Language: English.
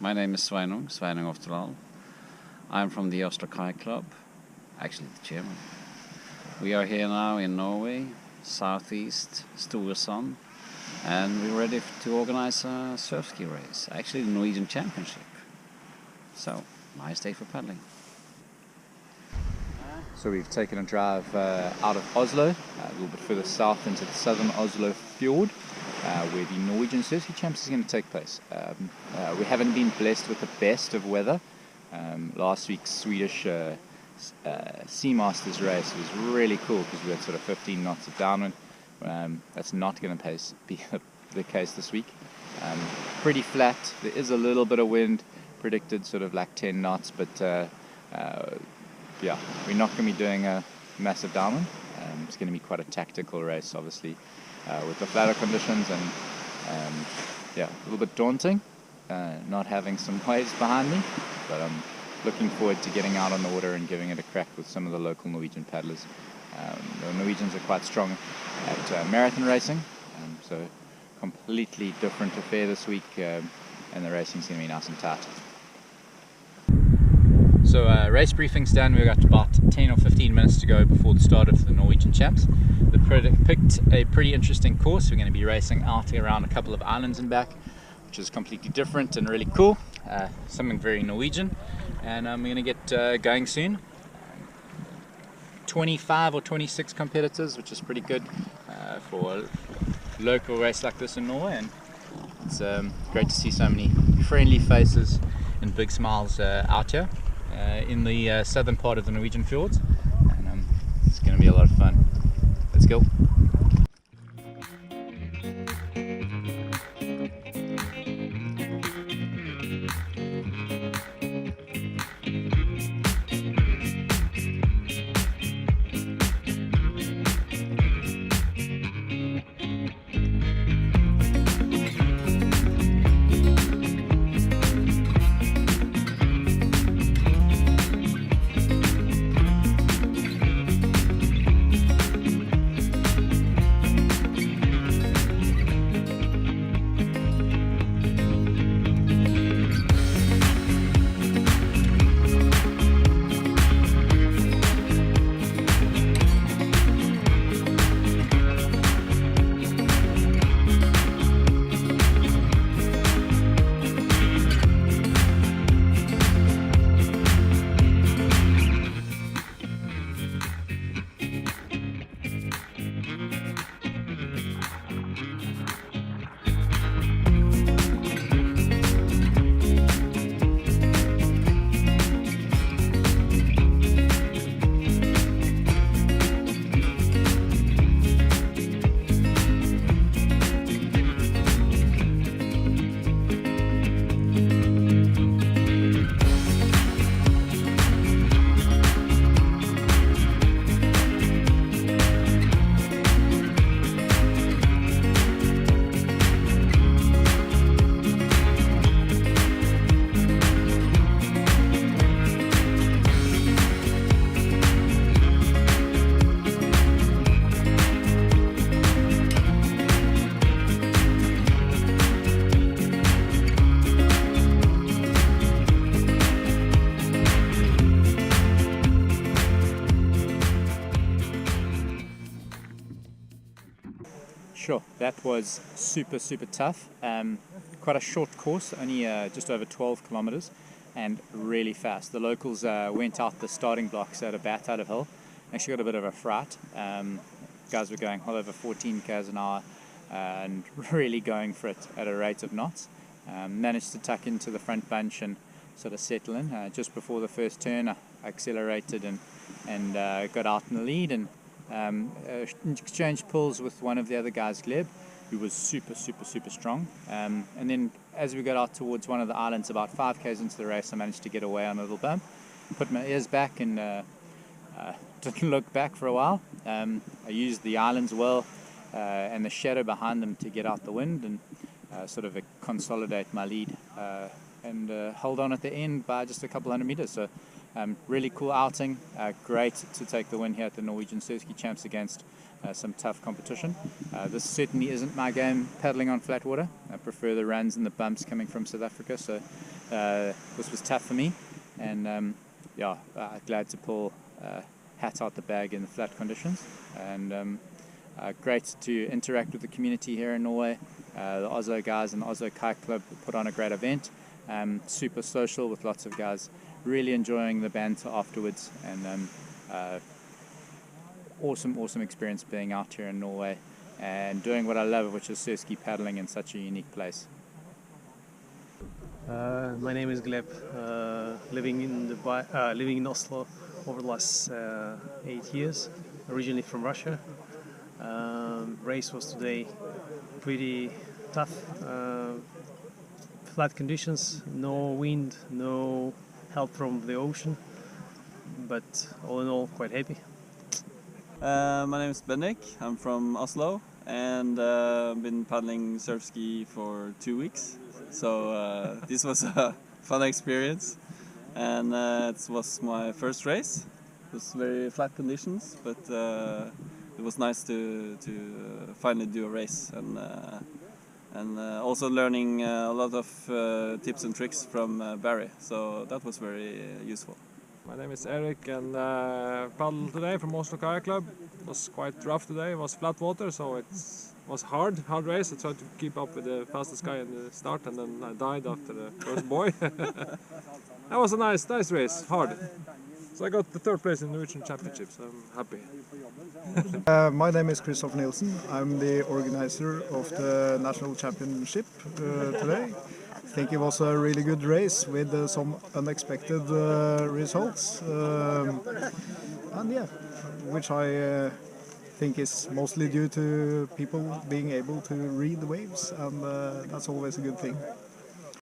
My name is Sveinung Oftedal. I'm from the Oslo Kayak Club, actually the chairman. We are here now in Norway, southeast Storesand, and we're ready to organize a Surfski race, actually the Norwegian Championship. So, nice day for paddling. So we've taken a drive out of Oslo, a little bit further south into the southern Oslo fjord, where the Norwegian Surfski Champs is going to take place. We haven't been blessed with the best of weather. Last week's Swedish Seamasters race was really cool because we had sort of 15 knots of downwind. That's not going to be the case this week. Pretty flat. There is a little bit of wind predicted, sort of like 10 knots, but yeah, we're not going to be doing a massive downwind. It's going to be quite a tactical race, obviously, with the flatter conditions, and yeah, a little bit daunting, not having some waves behind me, but I'm looking forward to getting out on the water and giving it a crack with some of the local Norwegian paddlers. The Norwegians are quite strong at marathon racing, so completely different affair this week, and the racing's going to be nice and tight. So race briefing's done. We've got about 10 or 15 minutes to go before the start of the Norwegian Champs. They've picked a pretty interesting course. We're going to be racing out around a couple of islands and back, which is completely different and really cool. Something very Norwegian. And I'm going to get going soon. 25 or 26 competitors, which is pretty good for a local race like this in Norway. And it's great to see so many friendly faces and big smiles out here. In the southern part of the Norwegian fjords, and it's going to be a lot of fun. Let's go. Sure, that was super tough. Quite a short course, only just over 12 kilometers, and really fast. The locals went out the starting blocks at a bat out of hill. Actually got a bit of a fright. Guys were going well over 14 k's an hour and really going for it at a rate of knots. Managed to tuck into the front bunch and sort of settle in. Just before the first turn, I accelerated and got out in the lead, and exchanged pulls with one of the other guys, Gleb, who was super strong. And then as we got out towards one of the islands, about 5 k's into the race, I managed to get away on a little bump, put my ears back, and didn't look back for a while. I used the islands well and the shadow behind them to get out the wind and sort of consolidate my lead and hold on at the end by just a couple hundred meters. So really cool outing, great to take the win here at the Norwegian Surfski Champs against some tough competition. This certainly isn't my game paddling on flat water. I prefer the runs and the bumps coming from South Africa, so this was tough for me, and yeah, glad to pull hat out the bag in the flat conditions, and great to interact with the community here in Norway. The Oslo guys and the Oslo Kayak Club put on a great event, super social with lots of guys really enjoying the banter afterwards, and awesome experience being out here in Norway and doing what I love, which is surfski paddling in such a unique place. My name is Gleb, living in Oslo over the last 8 years, originally from Russia. Race was today pretty tough, flat conditions, no wind, no help from the ocean, but all in all quite happy. My name is Bendik, I'm from Oslo, and I've been paddling Surfski for 2 weeks. So this was a fun experience, and it was my first race. It was very flat conditions, but it was nice to finally do a race, and also learning a lot of tips and tricks from Barry. So that was very useful. My name is Eric, and paddled today from Oslo Kayak Club. It was quite rough today. It was flat water, so it was hard race. I tried to keep up with the fastest guy in the start, and then I died after the first buoy. That was a nice race, hard. So I got the 3rd place in the Norwegian Championship, so I'm happy. My name is Christopher Nielsen. I'm the organizer of the National Championship today. I think it was a really good race with some unexpected results, and yeah, which I think is mostly due to people being able to read the waves, and that's always a good thing.